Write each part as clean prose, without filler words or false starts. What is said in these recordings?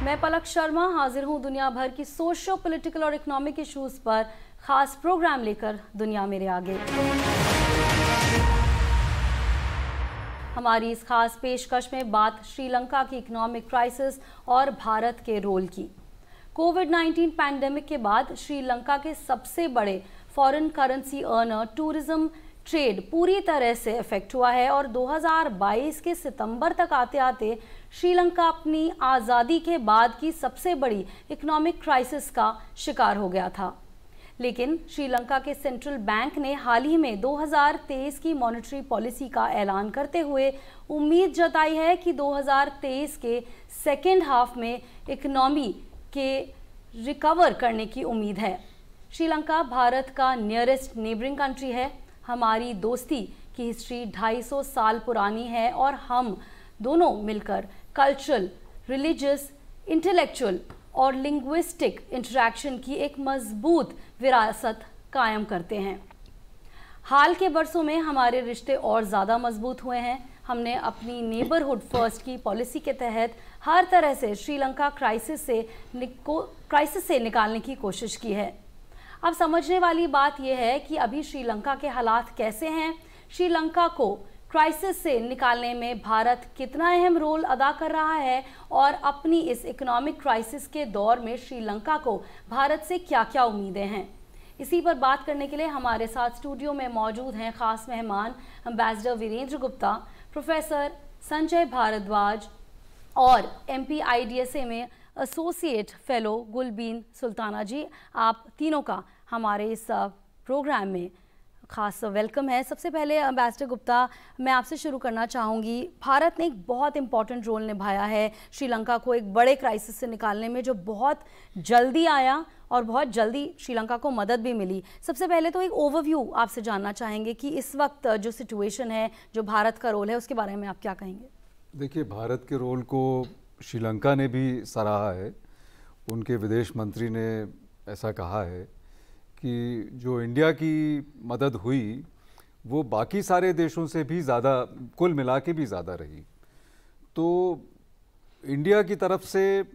मैं पलक शर्मा हाजिर हूँ दुनिया भर की सोशो पॉलिटिकल और इकोनॉमिक इश्यूज पर खास प्रोग्राम लेकर दुनिया मेरे आगे। हमारी इस खास पेशकश में बात श्रीलंका की इकोनॉमिक क्राइसिस और भारत के रोल की। कोविड-19 पैंडेमिक के बाद श्रीलंका के सबसे बड़े foreign currency earner tourism trade पूरी तरह से इफेक्ट हुआ है और 2022 के सितंबर तक आते आते श्रीलंका अपनी आज़ादी के बाद की सबसे बड़ी इकोनॉमिक क्राइसिस का शिकार हो गया था। लेकिन श्रीलंका के सेंट्रल बैंक ने हाल ही में 2023 की मॉनेटरी पॉलिसी का ऐलान करते हुए उम्मीद जताई है कि 2023 के सेकेंड हाफ में इकोनॉमी के रिकवर करने की उम्मीद है। श्रीलंका भारत का नियरेस्ट नेबरिंग कंट्री है। हमारी दोस्ती की हिस्ट्री 250 साल पुरानी है और हम दोनों मिलकर कल्चरल, रिलीजियस, इंटेलेक्चुअल और लिंग्विस्टिक इंटरैक्शन की एक मजबूत विरासत कायम करते हैं। हाल के बरसों में हमारे रिश्ते और ज़्यादा मजबूत हुए हैं। हमने अपनी नेबरहुड फर्स्ट की पॉलिसी के तहत हर तरह से श्रीलंका क्राइसिस से निकालने की कोशिश की है। अब समझने वाली बात यह है कि अभी श्रीलंका के हालात कैसे हैं, श्रीलंका को क्राइसिस से निकालने में भारत कितना अहम रोल अदा कर रहा है और अपनी इस इकोनॉमिक क्राइसिस के दौर में श्रीलंका को भारत से क्या क्या उम्मीदें हैं। इसी पर बात करने के लिए हमारे साथ स्टूडियो में मौजूद हैं खास मेहमान एम्बेसडर वीरेंद्र गुप्ता, प्रोफेसर संजय भारद्वाज और MPIDSA में एसोसिएट फेलो गुलबीन सुल्ताना जी। आप तीनों का हमारे इस प्रोग्राम में खास वेलकम है। सबसे पहले एम्बेसडर गुप्ता, मैं आपसे शुरू करना चाहूँगी। भारत ने एक बहुत इंपॉर्टेंट रोल निभाया है श्रीलंका को एक बड़े क्राइसिस से निकालने में, जो बहुत जल्दी आया और बहुत जल्दी श्रीलंका को मदद भी मिली। सबसे पहले तो एक ओवरव्यू आपसे जानना चाहेंगे कि इस वक्त जो सिचुएशन है, जो भारत का रोल है, उसके बारे में आप क्या कहेंगे? देखिए, भारत के रोल को श्रीलंका ने भी सराहा है। उनके विदेश मंत्री ने ऐसा कहा है कि जो इंडिया की मदद हुई वो बाकी सारे देशों से भी ज़्यादा, कुल मिला के भी ज़्यादा रही। तो इंडिया की तरफ से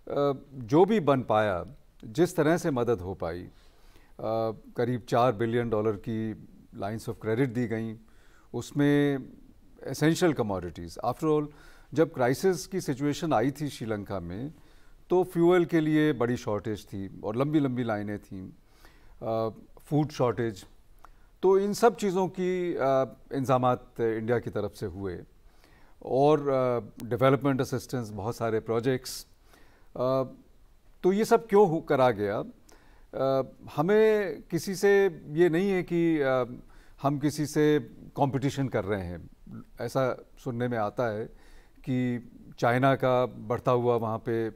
जो भी बन पाया, जिस तरह से मदद हो पाई, करीब $4 बिलियन की लाइंस ऑफ क्रेडिट दी गई, उसमें एसेंशियल कमोडिटीज़। आफ्टर ऑल, जब क्राइसिस की सिचुएशन आई थी श्रीलंका में, तो फ्यूल के लिए बड़ी शॉर्टेज थी और लंबी लंबी लाइनें थीं, फूड शॉर्टेज। तो इन सब चीज़ों की इंतज़ामात इंडिया की तरफ से हुए और डेवलपमेंट असिस्टेंस, बहुत सारे प्रोजेक्ट्स। तो ये सब क्यों करा गया? हमें किसी से ये नहीं है कि हम किसी से कंपटीशन कर रहे हैं। ऐसा सुनने में आता है कि चाइना का बढ़ता हुआ वहाँ पे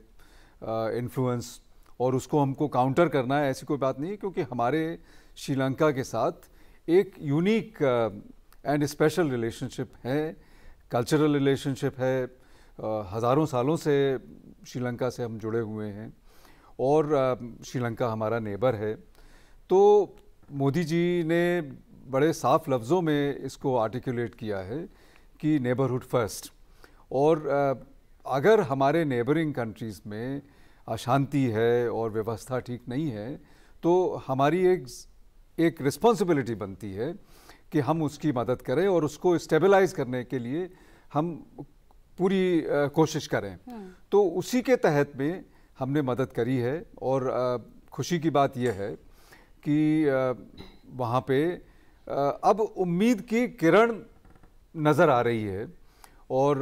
इन्फ्लुएंस और उसको हमको काउंटर करना है, ऐसी कोई बात नहीं है। क्योंकि हमारे श्रीलंका के साथ एक यूनिक एंड स्पेशल रिलेशनशिप है, कल्चरल रिलेशनशिप है। हज़ारों सालों से श्रीलंका से हम जुड़े हुए हैं और श्रीलंका हमारा नेबर है। तो मोदी जी ने बड़े साफ लफ्ज़ों में इसको आर्टिकुलेट किया है कि नेबरहुड फर्स्ट। और अगर हमारे नेबरिंग कंट्रीज़ में अशांति है और व्यवस्था ठीक नहीं है, तो हमारी एक रिस्पॉन्सिबिलिटी बनती है कि हम उसकी मदद करें और उसको स्टेबलाइज करने के लिए हम पूरी कोशिश करें। तो उसी के तहत में हमने मदद करी है और खुशी की बात यह है कि वहाँ पे अब उम्मीद की किरण नज़र आ रही है। और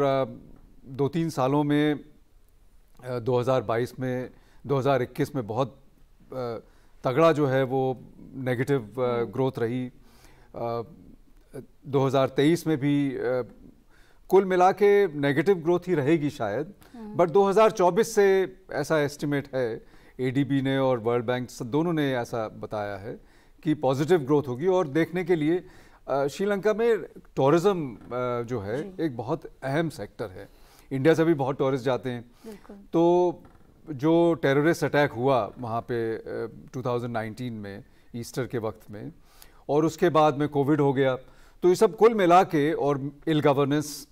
2-3 सालों में 2022 में, 2021 में बहुत तगड़ा जो है वो नेगेटिव ग्रोथ रही। 2023 में भी कुल मिला के नेगेटिव ग्रोथ ही रहेगी शायद, बट 2024 से ऐसा एस्टिमेट है, ADB ने और वर्ल्ड बैंक दोनों ने ऐसा बताया है कि पॉजिटिव ग्रोथ होगी। और देखने के लिए श्रीलंका में टूरिज़्म जो है एक बहुत अहम सेक्टर है। इंडिया से भी बहुत टूरिस्ट जाते हैं। तो जो टेररिस्ट अटैक हुआ वहाँ पे 2019 में ईस्टर के वक्त में, और उसके बाद में कोविड हो गया, तो ये सब कुल मिला के और इल गवर्नेंस,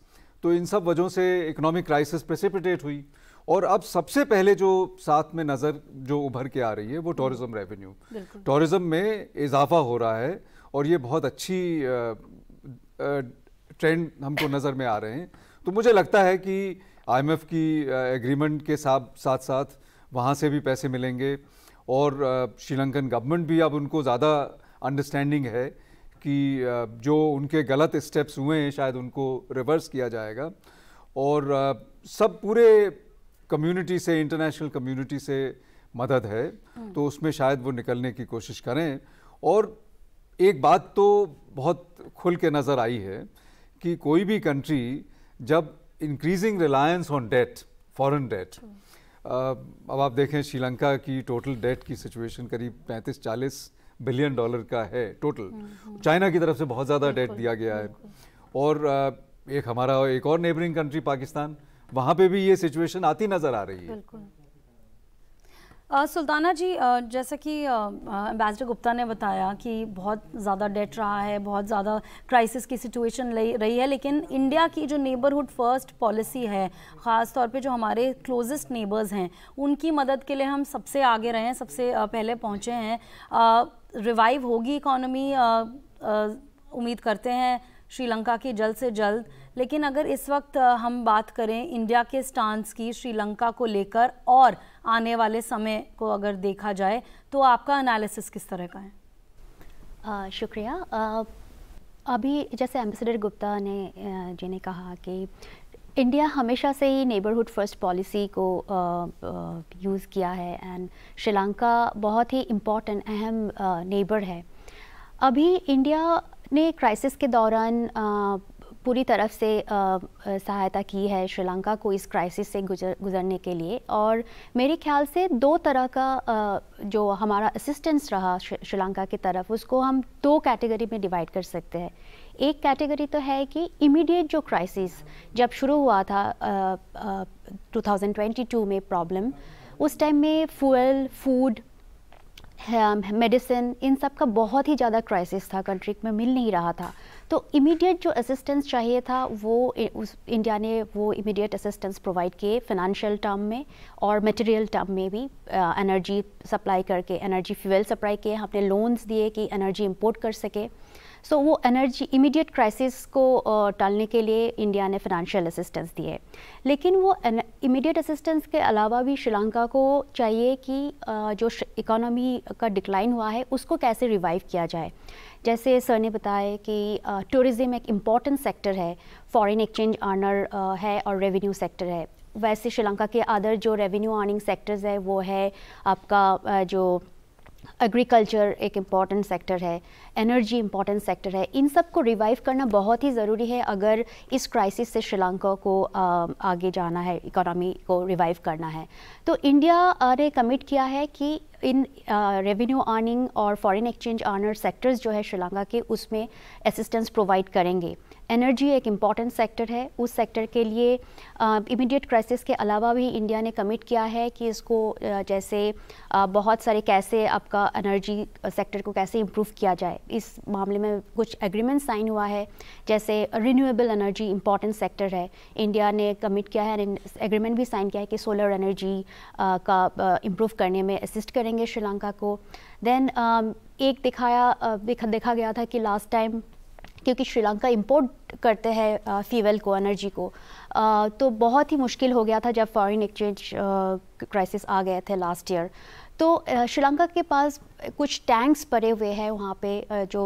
तो इन सब वजहों से इकोनॉमिक क्राइसिस प्रेसिपिटेट हुई और अब सबसे पहले जो साथ में नज़र जो उभर के आ रही है वो टूरिज्म रेवेन्यू, टूरिज्म में इजाफा हो रहा है और ये बहुत अच्छी ट्रेंड हमको नज़र में आ रहे हैं। तो मुझे लगता है कि IMF की एग्रीमेंट के साथ साथ वहाँ से भी पैसे मिलेंगे और श्रीलंकन गवर्नमेंट भी अब उनको ज़्यादा अंडरस्टैंडिंग है कि जो उनके गलत स्टेप्स हुए हैं शायद उनको रिवर्स किया जाएगा और सब पूरे कम्युनिटी से, इंटरनेशनल कम्युनिटी से मदद है तो उसमें शायद वो निकलने की कोशिश करें। और एक बात तो बहुत खुल के नज़र आई है कि कोई भी कंट्री जब increasing reliance on debt, foreign debt, अब आप देखें श्रीलंका की टोटल डेट की सिचुएशन करीब 35-40 बिलियन डॉलर का है टोटल। चाइना की तरफ से बहुत ज़्यादा डेट दिया गया है और एक हमारा एक और नेबरिंग कंट्री पाकिस्तान, वहाँ पे भी ये सिचुएशन आती नज़र आ रही है। सुल्ताना जी, जैसा कि एम्बेसडर गुप्ता ने बताया कि बहुत ज़्यादा डेट रहा है, बहुत ज़्यादा क्राइसिस की सिचुएशन रही है, लेकिन इंडिया की जो नेबरहुड फर्स्ट पॉलिसी है, ख़ास तौर पे जो हमारे क्लोजेस्ट नेबर्स हैं उनकी मदद के लिए हम सबसे आगे रहे हैं, सबसे पहले पहुँचे हैं। रिवाइव होगी इकॉनमी, उम्मीद करते हैं श्रीलंका की जल्द से जल्द। लेकिन अगर इस वक्त हम बात करें इंडिया के स्टांस की श्रीलंका को लेकर और आने वाले समय को अगर देखा जाए तो आपका एनालिसिस किस तरह का है? शुक्रिया। अभी जैसे एम्बेसडर गुप्ता ने जी ने कहा कि इंडिया हमेशा से ही नेबरहुड फर्स्ट पॉलिसी को यूज़ किया है एंड श्रीलंका बहुत ही इम्पोर्टेंट अहम नेबर है। अभी इंडिया ने क्राइसिस के दौरान पूरी तरफ से सहायता की है श्रीलंका को इस क्राइसिस से गुजरने के लिए, और मेरे ख्याल से दो तरह का जो हमारा असिस्टेंस रहा श्रीलंका की तरफ, उसको हम दो कैटेगरी में डिवाइड कर सकते हैं। एक कैटेगरी तो है कि इमीडिएट जो क्राइसिस जब शुरू हुआ था 2022 में प्रॉब्लम, उस टाइम में फ्यूल, फूड, मेडिसिन, इन सब का बहुत ही ज़्यादा क्राइसिस था, कंट्री में मिल नहीं रहा था। तो इमीडिएट जो असिस्टेंस चाहिए था वो इंडिया ने वो इमीडिएट असिस्टेंस प्रोवाइड किए, फाइनेंशियल टर्म में और मटेरियल टर्म में भी। एनर्जी सप्लाई करके, एनर्जी फ्यूल सप्लाई किए, हमने लोन्स दिए कि एनर्जी इंपोर्ट कर सके। सो वो एनर्जी इमीडिएट क्राइसिस को टालने के लिए इंडिया ने फाइनेंशियल असिस्टेंस दिए। लेकिन वो इमीडिएट असिस्टेंस के अलावा भी श्रीलंका को चाहिए कि जो इकोनॉमी का डिक्लाइन हुआ है उसको कैसे रिवाइव किया जाए। जैसे सर ने बताया कि टूरिज़्म एक इम्पॉर्टेंट सेक्टर है, फॉरेन एक्सचेंज अर्नर है और रेवेन्यू सेक्टर है। वैसे श्रीलंका के अदर जो रेवेन्यू अर्निंग सेक्टर्स है वो है आपका जो एग्रीकल्चर एक इम्पॉर्टेंट सेक्टर है, एनर्जी इम्पॉर्टेंट सेक्टर है। इन सब को रिवाइव करना बहुत ही ज़रूरी है अगर इस क्राइसिस से श्रीलंका को आगे जाना है, इकोनॉमी को रिवाइव करना है। तो इंडिया ने कमिट किया है कि इन रेवेन्यू अर्निंग और फॉरेन एक्सचेंज अर्नर सेक्टर्स जो है श्रीलंका के, उसमें असिस्टेंस प्रोवाइड करेंगे। एनर्जी एक इम्पॉर्टेंट सेक्टर है, उस सेक्टर के लिए इमीडिएट क्राइसिस के अलावा भी इंडिया ने कमिट किया है कि इसको जैसे बहुत सारे कैसे आपका एनर्जी सेक्टर को कैसे इम्प्रूव किया जाए, इस मामले में कुछ एग्रीमेंट साइन हुआ है। जैसे रिन्यूएबल एनर्जी इम्पॉर्टेंट सेक्टर है, इंडिया ने कमिट किया है, एग्रीमेंट भी साइन किया है कि सोलर एनर्जी का इम्प्रूव करने में असिस्ट करेंगे श्रीलंका को। देन एक देखा गया था कि लास्ट टाइम क्योंकि श्रीलंका इंपोर्ट करते हैं फ्यूल को, एनर्जी को, तो बहुत ही मुश्किल हो गया था जब फॉरेन एक्सचेंज क्राइसिस आ गए थे लास्ट ईयर। तो श्रीलंका के पास कुछ टैंक्स पड़े हुए हैं वहाँ पे जो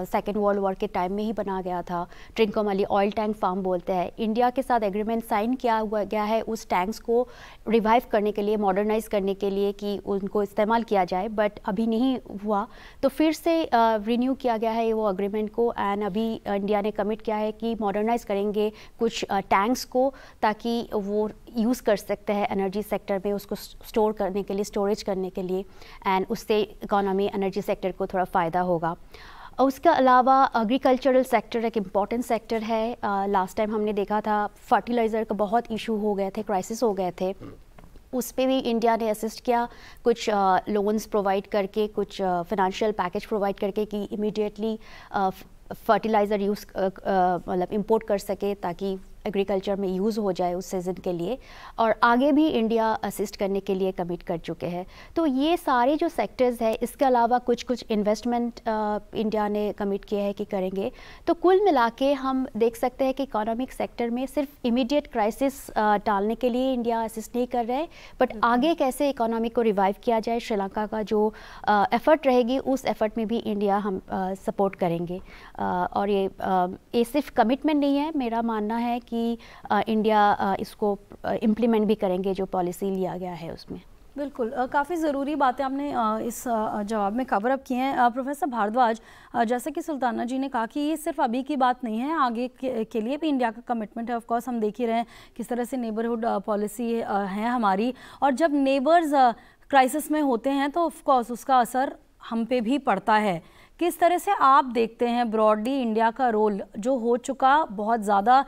सेकेंड वर्ल्ड वॉर के टाइम में ही बना गया था, ट्रिंकोमाली ऑयल टैंक फार्म बोलते हैं। इंडिया के साथ एग्रीमेंट साइन किया हुआ गया है उस टैंक्स को रिवाइव करने के लिए, मॉडर्नाइज करने के लिए कि उनको इस्तेमाल किया जाए, बट अभी नहीं हुआ। तो फिर से रिन्यू किया गया है वो अग्रीमेंट को, एंड अभी इंडिया ने कमिट किया है कि मॉडर्नाइज करेंगे कुछ टैंक्स को ताकि वो यूज़ कर सकते हैं एनर्जी सेक्टर में, उसको स्टोर करने के लिए, स्टोरेज करने के लिए, एंड उससे इकोनॉमी एनर्जी सेक्टर को थोड़ा फ़ायदा होगा। उसके अलावा एग्रीकल्चरल सेक्टर एक इम्पॉर्टेंट सेक्टर है। लास्ट टाइम हमने देखा था फर्टिलाइज़र का बहुत इशू हो गए थे, क्राइसिस हो गए थे, उस पे भी इंडिया ने असिस्ट किया कुछ लोन्स प्रोवाइड करके, कुछ फाइनेंशियल पैकेज प्रोवाइड करके कि इमीडिएटली फर्टिलाइज़र यूज़ मतलब इंपोर्ट कर सके ताकि एग्रीकल्चर में यूज़ हो जाए उस सीज़न के लिए, और आगे भी इंडिया असिस्ट करने के लिए कमिट कर चुके हैं। तो ये सारे जो सेक्टर्स है, इसके अलावा कुछ कुछ इन्वेस्टमेंट इंडिया ने कमिट किया है कि करेंगे। तो कुल मिला के हम देख सकते हैं कि इकोनॉमिक सेक्टर में सिर्फ इमीडिएट क्राइसिस टालने के लिए इंडिया असिस्ट नहीं कर रहा है, बट आगे कैसे इकोनॉमी को रिवाइव किया जाए, श्रीलंका का जो एफर्ट रहेगी उस एफर्ट में भी इंडिया हम सपोर्ट करेंगे। और ये सिर्फ कमिटमेंट नहीं है, मेरा मानना है कि इंडिया इसको इम्प्लीमेंट भी करेंगे जो पॉलिसी लिया गया है उसमें। बिल्कुल, काफ़ी ज़रूरी बातें आपने इस जवाब में कवर अप की हैं। प्रोफेसर भारद्वाज, जैसे कि सुल्ताना जी ने कहा कि ये सिर्फ अभी की बात नहीं है, आगे के लिए भी इंडिया का कमिटमेंट है। ऑफ कोर्स हम देख ही रहे हैं किस तरह से नेबरहुड पॉलिसी है हमारी, और जब नेबर्स क्राइसिस में होते हैं तो ऑफ कोर्स उसका असर हम पे भी पड़ता है। किस तरह से आप देखते हैं ब्रॉडली इंडिया का रोल जो हो चुका, बहुत ज़्यादा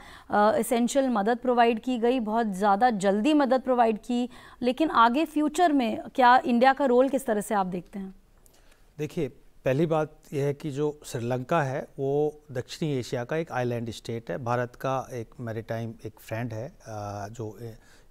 एसेंशियल मदद प्रोवाइड की गई, बहुत ज़्यादा जल्दी मदद प्रोवाइड की, लेकिन आगे फ्यूचर में क्या इंडिया का रोल किस तरह से आप देखते हैं? देखिए, पहली बात यह है कि जो श्रीलंका है वो दक्षिणी एशिया का एक आइलैंड स्टेट है, भारत का एक मैरीटाइम एक फ्रेंड है जो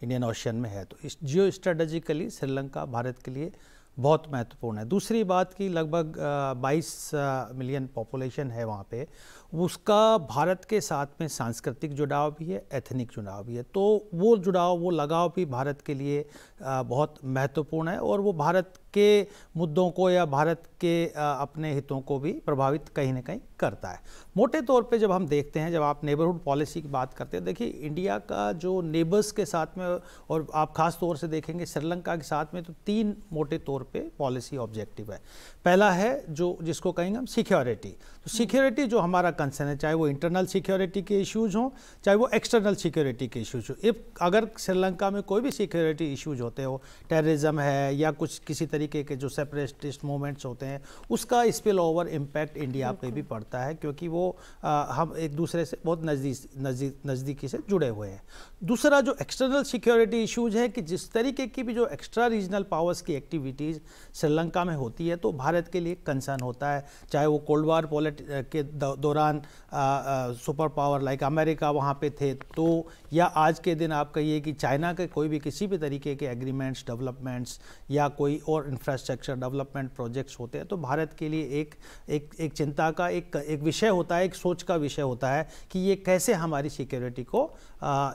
इंडियन ओशियन में है। तो इस जियो स्ट्रेटेजिकली श्रीलंका भारत के लिए बहुत महत्वपूर्ण है। दूसरी बात कि लगभग 22 मिलियन पॉपुलेशन है वहाँ पे, उसका भारत के साथ में सांस्कृतिक जुड़ाव भी है, एथनिक जुड़ाव भी है। तो वो जुड़ाव, वो लगाव भी भारत के लिए बहुत महत्वपूर्ण है, और वो भारत के मुद्दों को या भारत के अपने हितों को भी प्रभावित कहीं ना कहीं करता है। मोटे तौर पे जब हम देखते हैं, जब आप नेबरहुड पॉलिसी की बात करते हैं, देखिए इंडिया का जो नेबर्स के साथ में, और आप खास तौर से देखेंगे श्रीलंका के साथ में, तो 3 मोटे तौर पे पॉलिसी ऑब्जेक्टिव है। पहला है जो जिसको कहेंगे हम सिक्योरिटी। तो सिक्योरिटी जो हमारा कंसर्न है, चाहे वो इंटरनल सिक्योरिटी के इश्यूज हों, चाहे वो एक्सटर्नल सिक्योरिटी के इश्यूज हो। इफ अगर श्रीलंका में कोई भी सिक्योरिटी इश्यूज होते हो, टेररिज्म है या कुछ किसी तरीके के जो सेपरेटिस्ट मूवमेंट्स होते हैं, उसका स्पिल ओवर इम्पैक्ट इंडिया पे भी पड़ता है, क्योंकि वो हम एक दूसरे से बहुत नज़दीकी से जुड़े हुए हैं। दूसरा जो एक्सटर्नल सिक्योरिटी इश्यूज है कि जिस तरीके की भी जो एक्स्ट्रा रीजनल पावर्स की एक्टिविटीज़ श्रीलंका में होती है, तो भारत के लिए कंसर्न होता है। चाहे वो कोल्ड वार के दौरान सुपर पावर लाइक अमेरिका वहाँ पे थे, तो या आज के दिन आप कहिए कि चाइना के कोई भी किसी भी तरीके के एग्रीमेंट्स, डेवलपमेंट्स या कोई और इंफ्रास्ट्रक्चर डेवलपमेंट प्रोजेक्ट्स होते हैं, तो भारत के लिए एक चिंता का एक विषय होता है, एक सोच का विषय होता है कि ये कैसे हमारी सिक्योरिटी को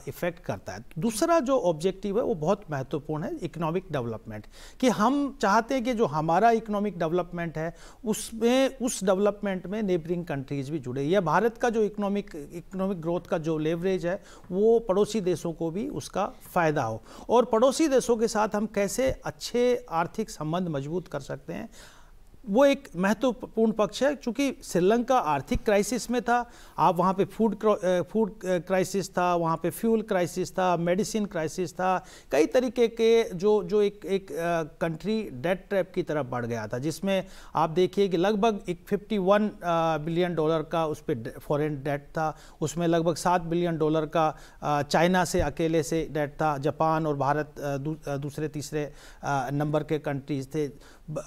इफेक्ट करता है। दूसरा जो ऑब्जेक्टिव है वो बहुत महत्वपूर्ण है, इकोनॉमिक डेवलपमेंट, कि हम चाहते हैं कि जो हमारा इकोनॉमिक डेवलपमेंट है उसमें, उस डेवलपमेंट में नेबरिंग कंट्रीज भी जुड़े, या भारत का जो इकोनॉमिक ग्रोथ का जो लेवरेज है वो पड़ोसी देशों को भी उसका फ़ायदा हो, और पड़ोसी देशों के साथ हम कैसे अच्छे आर्थिक संबंध मजबूत कर सकते हैं, वो एक महत्वपूर्ण पक्ष है। चूँकि श्रीलंका आर्थिक क्राइसिस में था, आप वहाँ पे फूड क्राइसिस था, वहाँ पे फ्यूल क्राइसिस था, मेडिसिन क्राइसिस था, कई तरीके के जो एक कंट्री डेट ट्रैप की तरफ बढ़ गया था, जिसमें आप देखिए कि लगभग $51 बिलियन का उस पर फॉरेन डेट था, उसमें लगभग $7 बिलियन का चाइना से अकेले से डेट था, जापान और भारत दूसरे तीसरे नंबर के कंट्रीज थे।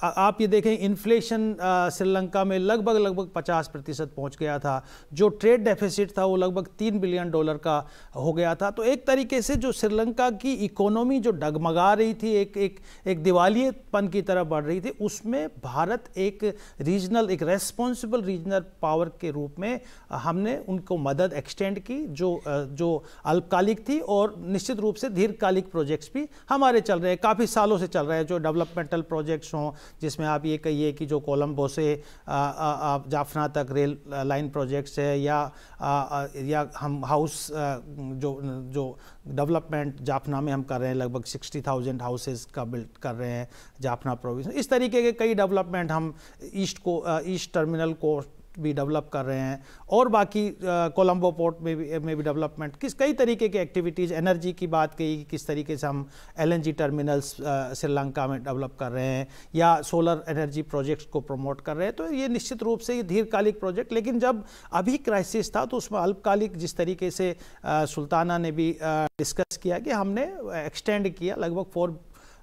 आप ये देखें इन्फ्लेशन श्रीलंका में लगभग 50% पहुंच गया था, जो ट्रेड डेफिसिट था वो लगभग $3 बिलियन का हो गया था। तो एक तरीके से जो श्रीलंका की इकोनॉमी जो डगमगा रही थी, एक दिवालियेपन की तरफ बढ़ रही थी, उसमें भारत एक रेस्पॉन्सिबल रीजनल पावर के रूप में हमने उनको मदद एक्सटेंड की, जो अल्पकालिक थी, और निश्चित रूप से दीर्घकालिक प्रोजेक्ट्स भी हमारे चल रहे हैं, काफ़ी सालों से चल रहे हैं, जो डेवलपमेंटल प्रोजेक्ट्स हों, जिसमें आप ये कहिए कि जो कोलंबो से जाफना तक रेल लाइन प्रोजेक्ट्स है, या हम हाउस जो डेवलपमेंट जाफना में हम कर रहे हैं, लगभग 60,000 हाउसेस का बिल्ड कर रहे हैं जाफना प्रोविंस। इस तरीके के कई डेवलपमेंट हम ईस्ट टर्मिनल को भी डेवलप कर रहे हैं, और बाकी कोलंबो पोर्ट में भी डेवलपमेंट, कई तरीके की एक्टिविटीज़, एनर्जी की बात कही, किस तरीके से हम LNG टर्मिनल्स श्रीलंका में डेवलप कर रहे हैं, या सोलर एनर्जी प्रोजेक्ट्स को प्रमोट कर रहे हैं। तो ये निश्चित रूप से ये दीर्घकालिक प्रोजेक्ट, लेकिन जब अभी क्राइसिस था तो उसमें अल्पकालिक, जिस तरीके से सुल्ताना ने भी डिस्कस किया कि हमने एक्सटेंड किया लगभग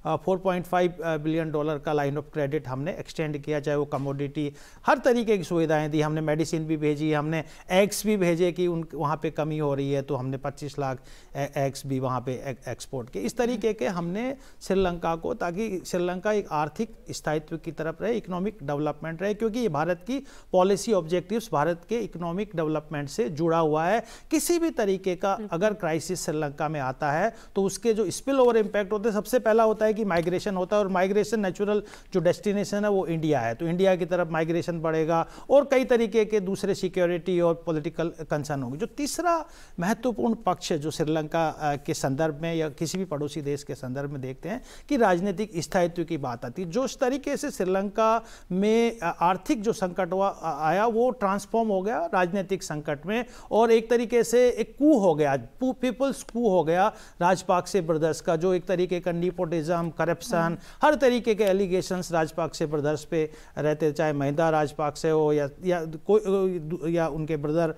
$4.5 बिलियन का लाइन ऑफ क्रेडिट हमने एक्सटेंड किया, चाहे वो कमोडिटी हर तरीके की सुविधाएं दी, हमने मेडिसिन भी भेजी, हमने एग्स भी भेजे कि उन वहाँ पे कमी हो रही है तो हमने 25 लाख एग्स भी वहाँ पे एक्सपोर्ट किए। इस तरीके के हमने श्रीलंका को, ताकि श्रीलंका एक आर्थिक स्थायित्व की तरफ रहे, इकोनॉमिक डेवलपमेंट रहे, क्योंकि ये भारत की पॉलिसी ऑब्जेक्टिव्स भारत के इकोनॉमिक डेवलपमेंट से जुड़ा हुआ है। किसी भी तरीके का अगर क्राइसिस श्रीलंका में आता है तो उसके जो स्पिल ओवर इम्पैक्ट होते हैं, सबसे पहला होता है कि माइग्रेशन होता है, और माइग्रेशन नेचुरल जो डेस्टिनेशन है वो इंडिया है, तो इंडिया की तरफ माइग्रेशन बढ़ेगा और कई तरीके के दूसरे सिक्योरिटी और पॉलिटिकल कंसर्न होंगे। जो तीसरा महत्वपूर्ण पक्ष है जो श्रीलंका के संदर्भ में या किसी भी पड़ोसी देश के संदर्भ में देखते हैं कि राजनीतिक स्थायित्व की बात आती है। जो इस तरीके से श्रीलंका में आर्थिक जो संकट आया वो ट्रांसफॉर्म हो गया राजनीतिक संकट में, और एक तरीके से एक कू हो गया, पीपल्स कू हो गया राजपाक्से ब्रदर्स का, जो एक तरीके का नेपोटिज्म, करप्शन, हर तरीके के एलिगेशंस राजपाक्से ब्रदर्स पे रहते, चाहे महिंदा राजपाक्से हो या उनके ब्रदर,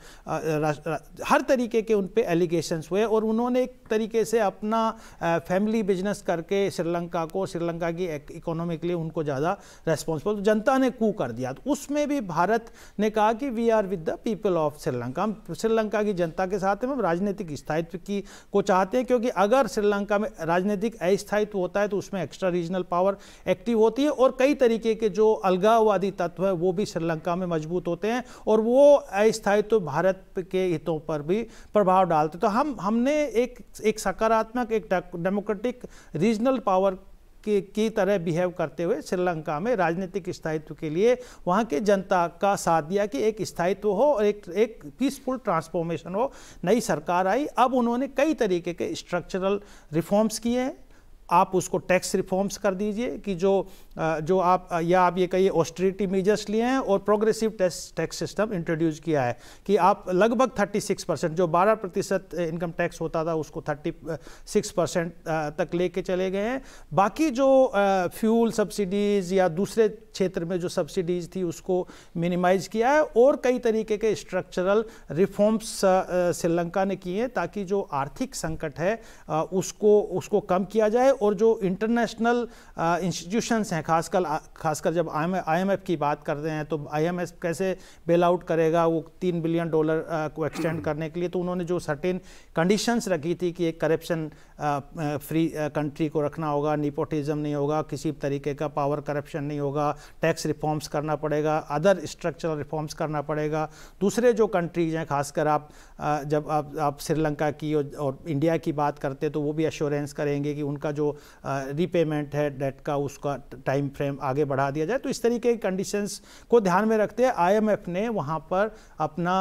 हर तरीके के उन पे एलिगेशंस हुए, और उन्होंने एक तरीके से अपना फैमिली बिजनेस करके श्रीलंका की इकोनॉमिकली उनको ज़्यादा रेस्पॉन्सिबल, तो जनता ने कू कर दिया। तो उसमें भी भारत ने कहा कि we are with the people of Sri Lanka, हम श्रीलंका की जनता के साथ हैं, हम राजनीतिक स्थायित्व को चाहते हैं, क्योंकि अगर श्रीलंका में राजनीतिक अस्थायित्व होता है तो उसमें एक्स्ट्रा रीजनल पावर एक्टिव होती है, और कई तरीके के जो अलगाववादी तत्व है वो भी श्रीलंका में मजबूत होते हैं, और वो अस्थायित्व भारत के हितों पर भी प्रभाव डालते। तो हमने एक सकारात्मक, एक डेमोक्रेटिक रीजनल पावर की तरह बिहेव करते हुए श्रीलंका में राजनीतिक स्थायित्व के लिए वहाँ के जनता का साथ दिया कि एक स्थायित्व हो और एक पीसफुल ट्रांसफॉर्मेशन हो। नई सरकार आई, अब उन्होंने कई तरीके के स्ट्रक्चरल रिफॉर्म्स किए हैं। आप उसको टैक्स रिफॉर्म्स कर दीजिए कि जो आप ये कहिए ऑस्टेरिटी मेजर्स लिए हैं, और प्रोग्रेसिव टैक्स सिस्टम इंट्रोड्यूस किया है कि आप लगभग 36%, जो 12% इनकम टैक्स होता था उसको 36% तक लेके चले गए हैं। बाकी जो फ्यूल सब्सिडीज़ या दूसरे क्षेत्र में जो सब्सिडीज़ थी उसको मिनिमाइज किया है, और कई तरीके के स्ट्रक्चरल रिफॉर्म्स श्रीलंका ने किए हैं ताकि जो आर्थिक संकट है उसको कम किया जाए, और जो इंटरनेशनल इंस्टीट्यूशंस हैं, खासकर जब IMF की बात करते हैं तो IMF कैसे बेल आउट करेगा वो $3 बिलियन को एक्सटेंड करने के लिए, तो उन्होंने जो सर्टेन कंडीशंस रखी थी कि एक करप्शन फ्री कंट्री को रखना होगा, नेपोटिज्म नहीं होगा, किसी तरीके का पावर करप्शन नहीं होगा, टैक्स रिफॉर्म्स करना पड़ेगा, अदर स्ट्रक्चरल रिफॉर्म्स करना पड़ेगा। दूसरे जो कंट्रीज हैं, खासकर जब आप श्रीलंका की और इंडिया की बात करते हैं तो वो भी एश्योरेंस करेंगे कि उनका जो रीपेमेंट है डेट का उसका टाइम फ्रेम आगे बढ़ा दिया जाए। तो इस तरीके की कंडीशंस को ध्यान में रखते हैं IMF ने वहाँ पर अपना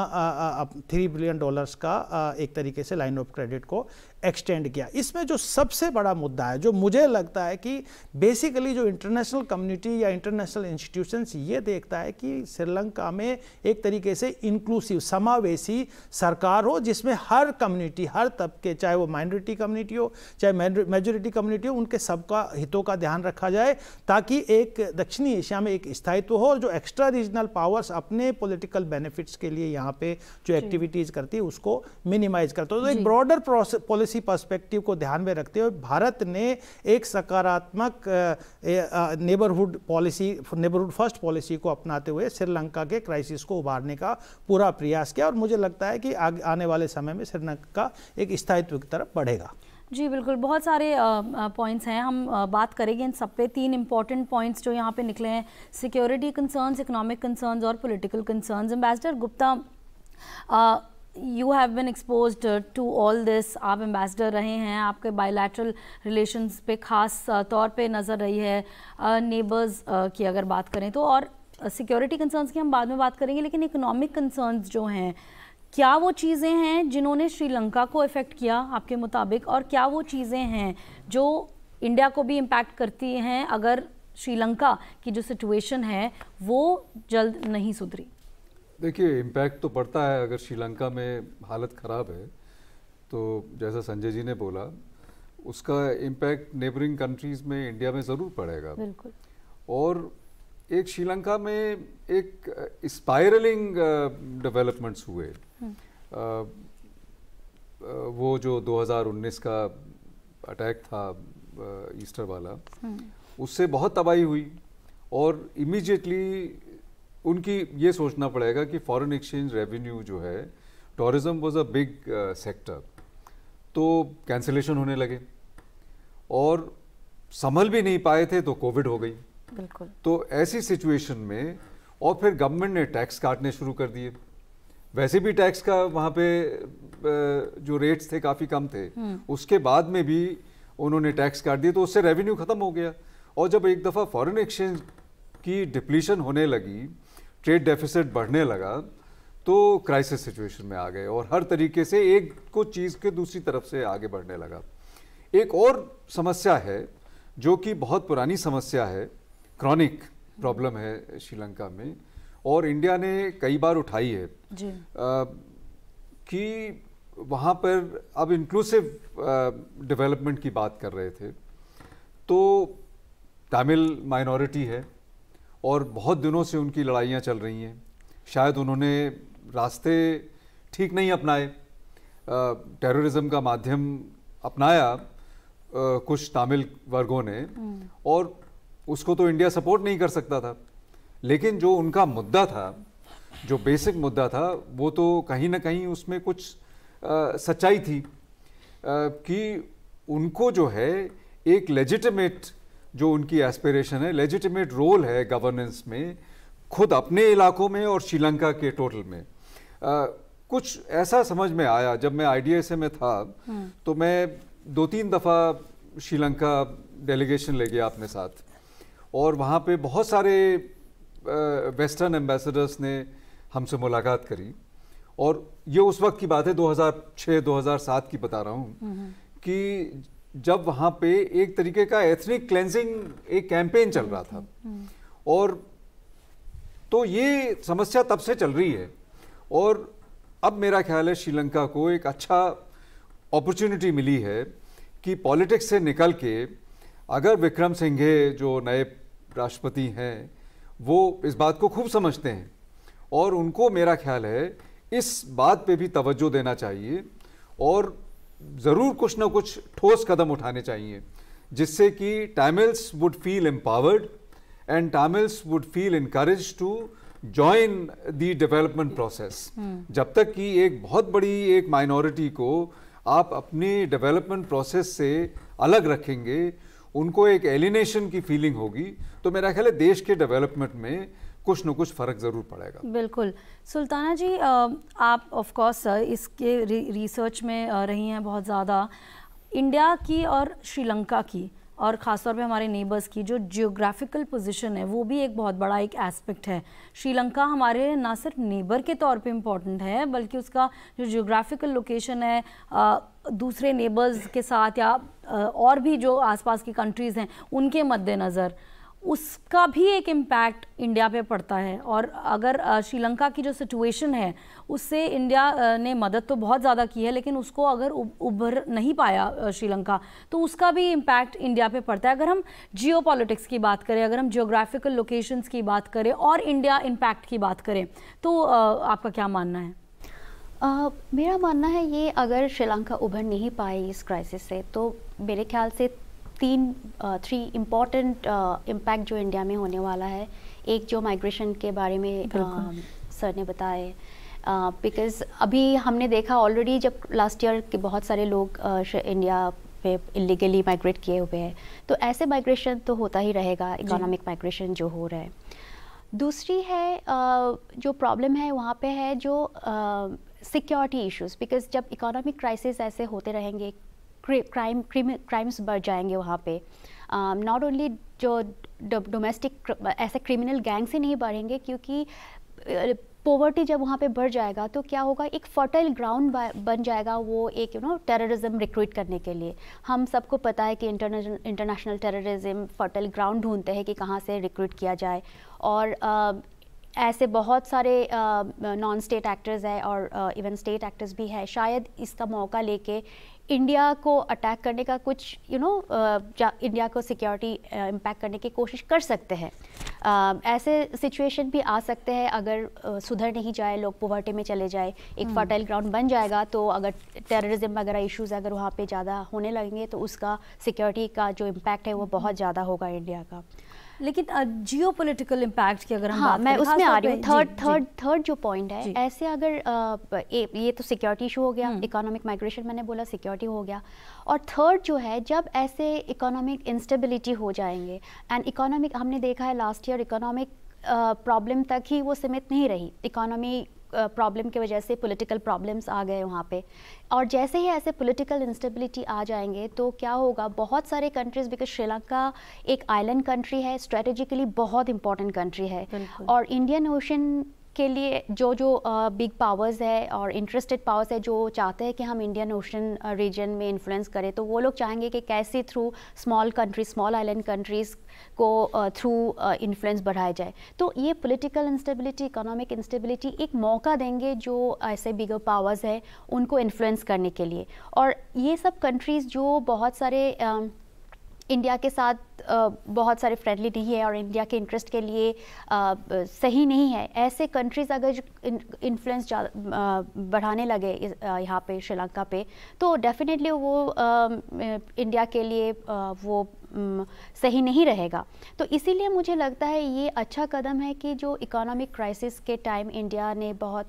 $3 बिलियन का एक तरीके से लाइन ऑफ क्रेडिट को एक्सटेंड किया। इसमें जो सबसे बड़ा मुद्दा है, जो मुझे लगता है कि बेसिकली जो इंटरनेशनल कम्युनिटी या इंटरनेशनल इंस्टीट्यूशंस ये देखता है कि श्रीलंका में एक तरीके से इंक्लूसिव, समावेशी सरकार हो जिसमें हर कम्युनिटी, हर तबके, चाहे वो माइनॉरिटी कम्युनिटी हो चाहे मेजॉरिटी कम्युनिटी हो, उनके सबका हितों का ध्यान रखा जाए ताकि एक दक्षिणी एशिया में एक स्थायित्व हो, और जो एक्स्ट्रा रीजनल पावर्स अपने पॉलिटिकल बेनिफिट्स के लिए यहाँ पे जो एक्टिविटीज़ करती है उसको मिनिमाइज करते हो। तो एक ब्रॉडर पॉलिसी पर्सपेक्टिव को ध्यान में रखते हुए भारत ने एक सकारात्मक नेबरहुड फर्स्ट पॉलिसी को अपनाते हुए श्रीलंका के क्राइसिस को उबारने का पूरा प्रयास किया, और मुझे लगता है कि आने वाले समय में श्रीलंका एक स्थायित्व की तरफ बढ़ेगा। जी बिल्कुल, बहुत सारे पॉइंट्स हैं, हम बात करेंगे इन सब पे। 3 इंपॉर्टेंट पॉइंट्स जो यहाँ पे निकले हैं, सिक्योरिटी कंसर्न्स, इकोनॉमिक कंसर्न्स और political concerns. Ambassador Gupta, you have been exposed to all this, आप एम्बेसडर रहे हैं, आपके बायलैटरल रिलेशंस पे खास तौर पे नज़र रही है, नेबर्स की अगर बात करें तो, और सिक्योरिटी कंसर्न्स की हम बाद में बात करेंगे, लेकिन इकोनॉमिक कंसर्न्स जो हैं, क्या वो चीज़ें हैं जिन्होंने श्रीलंका को इफ़ेक्ट किया आपके मुताबिक, और क्या वो चीज़ें हैं जो इंडिया को भी इम्पैक्ट करती हैं अगर श्रीलंका की जो सिचुएशन है वो जल्द नहीं सुधरी? देखिए, इम्पैक्ट तो पड़ता है अगर श्रीलंका में हालत ख़राब है तो, जैसा संजय जी ने बोला, उसका इम्पैक्ट नेबरिंग कंट्रीज़ में, इंडिया में ज़रूर पड़ेगा। बिल्कुल। और एक श्रीलंका में एक स्पाइरलिंग डेवलपमेंट्स हुए। वो जो 2019 का अटैक था ईस्टर वाला, उससे बहुत तबाही हुई और इमीडिएटली उनकी ये सोचना पड़ेगा कि फॉरेन एक्सचेंज रेवेन्यू जो है, tourism was a big sector, तो कैंसिलेशन होने लगे और संभल भी नहीं पाए थे तो कोविड हो गई। बिल्कुल। तो ऐसी सिचुएशन में और फिर गवर्नमेंट ने टैक्स काटने शुरू कर दिए। वैसे भी टैक्स का वहाँ पे जो रेट्स थे काफ़ी कम थे, उसके बाद में भी उन्होंने टैक्स काट दिए, तो उससे रेवेन्यू ख़त्म हो गया। और जब एक दफ़ा फॉरेन एक्सचेंज की डिप्लीशन होने लगी, ट्रेड डेफिसिट बढ़ने लगा, तो क्राइसिस सिचुएशन में आ गए और हर तरीके से एक को चीज़ के दूसरी तरफ से आगे बढ़ने लगा। एक और समस्या है जो कि बहुत पुरानी समस्या है, क्रॉनिक प्रॉब्लम है श्रीलंका में, और इंडिया ने कई बार उठाई है जी। कि वहाँ पर अब इंक्लूसिव डेवलपमेंट की बात कर रहे थे, तो तमिल माइनॉरिटी है और बहुत दिनों से उनकी लड़ाइयाँ चल रही हैं। शायद उन्होंने रास्ते ठीक नहीं अपनाए, टेररिज्म का माध्यम अपनाया कुछ तमिल वर्गों ने, और उसको तो इंडिया सपोर्ट नहीं कर सकता था। लेकिन जो उनका मुद्दा था, जो बेसिक मुद्दा था, वो तो कहीं ना कहीं उसमें कुछ सच्चाई थी कि उनको जो है एक लेजिटिमेट, जो उनकी एस्पिरेशन है, लेजिटिमेट रोल है गवर्नेंस में, खुद अपने इलाकों में और श्रीलंका के टोटल में। कुछ ऐसा समझ में आया जब मैं IDSA में था, तो मैं 2-3 दफ़ा श्रीलंका डेलीगेशन ले गया अपने साथ, और वहाँ पे बहुत सारे वेस्टर्न एम्बेसडर्स ने हमसे मुलाकात करी। और ये उस वक्त की बात है, 2006-2007 की बता रहा हूँ, कि जब वहाँ पे एक तरीके का एथनिक क्लेंजिंग एक कैंपेन चल रहा था, और तो ये समस्या तब से चल रही है। और अब मेरा ख्याल है श्रीलंका को एक अच्छा अपॉर्चुनिटी मिली है कि पॉलिटिक्स से निकल के, अगर विक्रम सिंघे जो नए राष्ट्रपति हैं, वो इस बात को खूब समझते हैं और उनको मेरा ख्याल है इस बात पे भी तवज्जो देना चाहिए और ज़रूर कुछ ना कुछ ठोस कदम उठाने चाहिए, जिससे कि Tamils would feel empowered and Tamils would feel encourage to join the development process. जब तक कि एक बहुत बड़ी एक माइनॉरिटी को आप अपनी डेवलपमेंट प्रोसेस से अलग रखेंगे, उनको एक एलिनेशन की फीलिंग होगी, तो मेरा ख्याल है देश के डेवलपमेंट में कुछ न कुछ फ़र्क ज़रूर पड़ेगा। बिल्कुल। सुल्ताना जी, आप ऑफ कोर्स इसके रिसर्च में रही हैं बहुत ज़्यादा। इंडिया की और श्रीलंका की, और ख़ासतौर पे हमारे नेबर्स की जो जियोग्राफिकल पोजीशन है, वो भी एक बहुत बड़ा एक एस्पेक्ट है। श्रीलंका हमारे ना सिर्फ नेबर के तौर पे इम्पॉर्टेंट है, बल्कि उसका जो जियोग्राफिकल लोकेशन है दूसरे नेबर्स के साथ या और भी जो आसपास की कंट्रीज़ हैं उनके मद्देनज़र, उसका भी एक इम्पैक्ट इंडिया पे पड़ता है। और अगर श्रीलंका की जो सिचुएशन है उससे इंडिया ने मदद तो बहुत ज़्यादा की है, लेकिन उसको अगर उभर नहीं पाया श्रीलंका, तो उसका भी इम्पैक्ट इंडिया पे पड़ता है। अगर हम जियो पॉलिटिक्स की बात करें, अगर हम जियोग्राफिकल लोकेशंस की बात करें और इंडिया इम्पैक्ट की बात करें, तो आपका क्या मानना है? मेरा मानना है ये, अगर श्रीलंका उभर नहीं पाई इस क्राइसिस से, तो मेरे ख्याल से 3 इम्पॉर्टेंट इम्पैक्ट जो इंडिया में होने वाला है। एक जो माइग्रेशन के बारे में सर ने बताए, बिकॉज़ अभी हमने देखा ऑलरेडी, जब लास्ट ईयर के बहुत सारे लोग इंडिया पे इलीगली माइग्रेट किए हुए हैं, तो ऐसे माइग्रेशन तो होता ही रहेगा, इकोनॉमिक माइग्रेशन जो हो रहा है। दूसरी है जो प्रॉब्लम है वहाँ पे है जो सिक्योरिटी इश्यूज़, बिकॉज़ जब इकोनॉमिक क्राइसिस ऐसे होते रहेंगे, क्राइम्स बढ़ जाएंगे वहाँ पे। नॉट ओनली जो डोमेस्टिक ऐसे क्रिमिनल गैंग से नहीं बढ़ेंगे, क्योंकि पॉवर्टी जब वहाँ पे बढ़ जाएगा तो क्या होगा, एक फर्टाइल ग्राउंड बन जाएगा वो एक टेररिज्म रिक्रूट करने के लिए। हम सबको पता है कि इंटरनेशनल टेररिज्म फर्टाइल ग्राउंड ढूंढते हैं कि कहाँ से रिक्रूट किया जाए, और ऐसे बहुत सारे नॉन स्टेट एक्टर्स हैं और इवन स्टेट एक्टर्स भी है, शायद इसका मौका लेके इंडिया को अटैक करने का कुछ इंडिया को सिक्योरिटी इम्पैक्ट करने की कोशिश कर सकते हैं। ऐसे सिचुएशन भी आ सकते हैं अगर सुधर नहीं जाए, लोग पॉवर्टी में चले जाए, एक फर्टाइल ग्राउंड बन जाएगा, तो अगर टेररिज्म वगैरह इश्यूज अगर वहाँ पे ज़्यादा होने लगेंगे तो उसका सिक्योरिटी का जो इम्पैक्ट है वो बहुत ज़्यादा होगा इंडिया का। लेकिन जियोपॉलिटिकल इम्पैक्ट की अगर हम हाँ, बात मैं करें, उसमें आ रही हूँ। थर्ड जो पॉइंट है, जी। ऐसे अगर ये तो सिक्योरिटी इशू हो गया, इकोनॉमिक माइग्रेशन मैंने बोला, सिक्योरिटी हो गया, और थर्ड जो है जब ऐसे इकोनॉमिक इंस्टेबिलिटी हो जाएंगे एंड इकोनॉमिक, हमने देखा है लास्ट ईयर इकोनॉमिक प्रॉब्लम तक ही वो सीमित नहीं रही, इकोनॉमी प्रॉब्लम की वजह से पॉलिटिकल प्रॉब्लम्स आ गए वहाँ पे, और जैसे ही ऐसे पॉलिटिकल इंस्टेबिलिटी आ जाएंगे तो क्या होगा, बहुत सारे कंट्रीज़, बिकॉज श्रीलंका एक आइलैंड कंट्री है, स्ट्रेटेजिकली बहुत इंपॉर्टेंट कंट्री है, और इंडियन ओशन के लिए जो बिग पावर्स है और इंटरेस्टेड पावर्स है जो चाहते हैं कि हम इंडियन ओशन रीजन में इन्फ्लुएंस करें, तो वो लोग चाहेंगे कि कैसे through small countries, small island countries को थ्रू इन्फ्लुएंस बढ़ाया जाए। तो ये पॉलिटिकल इंस्टेबिलिटी, इकोनॉमिक इंस्टेबिलिटी एक मौका देंगे जो ऐसे बिगर पावर्स है उनको इन्फ्लुएंस करने के लिए, और ये सब कंट्रीज़ जो बहुत सारे इंडिया के साथ बहुत सारे फ्रेंडली नहीं है और इंडिया के इंटरेस्ट के लिए सही नहीं है, ऐसे कंट्रीज़ अगर इन्फ्लुएंस बढ़ाने लगे यहाँ पे श्रीलंका पे, तो डेफिनेटली वो इंडिया के लिए वो सही नहीं रहेगा। तो इसीलिए मुझे लगता है ये अच्छा कदम है कि जो इकोनॉमिक क्राइसिस के टाइम इंडिया ने बहुत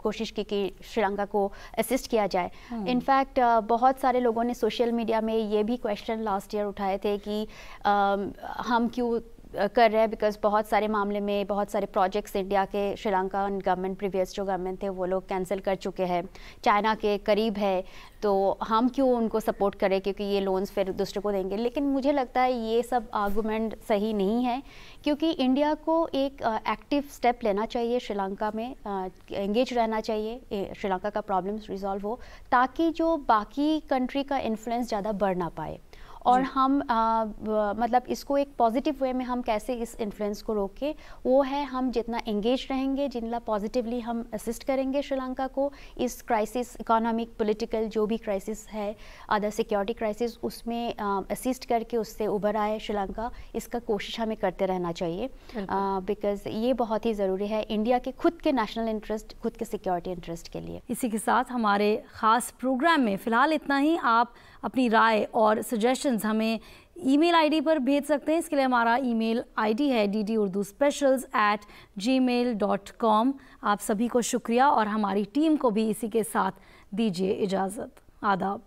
कोशिश की कि श्रीलंका को असिस्ट किया जाए। इनफैक्ट बहुत सारे लोगों ने सोशल मीडिया में ये भी क्वेश्चन लास्ट ईयर उठाए थे कि हम क्यों कर रहे हैं, बिकॉज बहुत सारे मामले में बहुत सारे प्रोजेक्ट्स इंडिया के श्रीलंका गवर्नमेंट, प्रीवियस जो गवर्नमेंट थे वो लोग कैंसिल कर चुके हैं, चाइना के करीब है, तो हम क्यों उनको सपोर्ट करें क्योंकि ये लोन्स फिर दूसरे को देंगे। लेकिन मुझे लगता है ये सब आर्गूमेंट सही नहीं है, क्योंकि इंडिया को एक एक्टिव स्टेप लेना चाहिए, श्रीलंका में एंगेज रहना चाहिए, श्रीलंका का प्रॉब्लम्स रिजॉल्व हो, ताकि जो बाकी कंट्री का इन्फ्लुएंस ज़्यादा बढ़ ना पाए, और हम मतलब इसको एक पॉजिटिव वे में हम कैसे इस इन्फ्लुएंस को रोके, वो है हम जितना एंगेज रहेंगे, जितना पॉजिटिवली हम असिस्ट करेंगे श्रीलंका को इस क्राइसिस, इकोनॉमिक, पॉलिटिकल जो भी क्राइसिस है, अदर सिक्योरिटी क्राइसिस, उसमें असिस्ट करके उससे उभर आए श्रीलंका, इसका कोशिश हमें करते रहना चाहिए, बिकॉज ये बहुत ही ज़रूरी है इंडिया के खुद के नेशनल इंटरेस्ट, खुद के सिक्योरिटी इंटरेस्ट के लिए। इसी के साथ हमारे ख़ास प्रोग्राम में फ़िलहाल इतना ही। आप अपनी राय और सजेशंस हमें ईमेल आईडी पर भेज सकते हैं। इसके लिए हमारा ईमेल आईडी है ddurduspecials@gmail.com। आप सभी को शुक्रिया और हमारी टीम को भी इसी के साथ दीजिए इजाज़त। आदाब।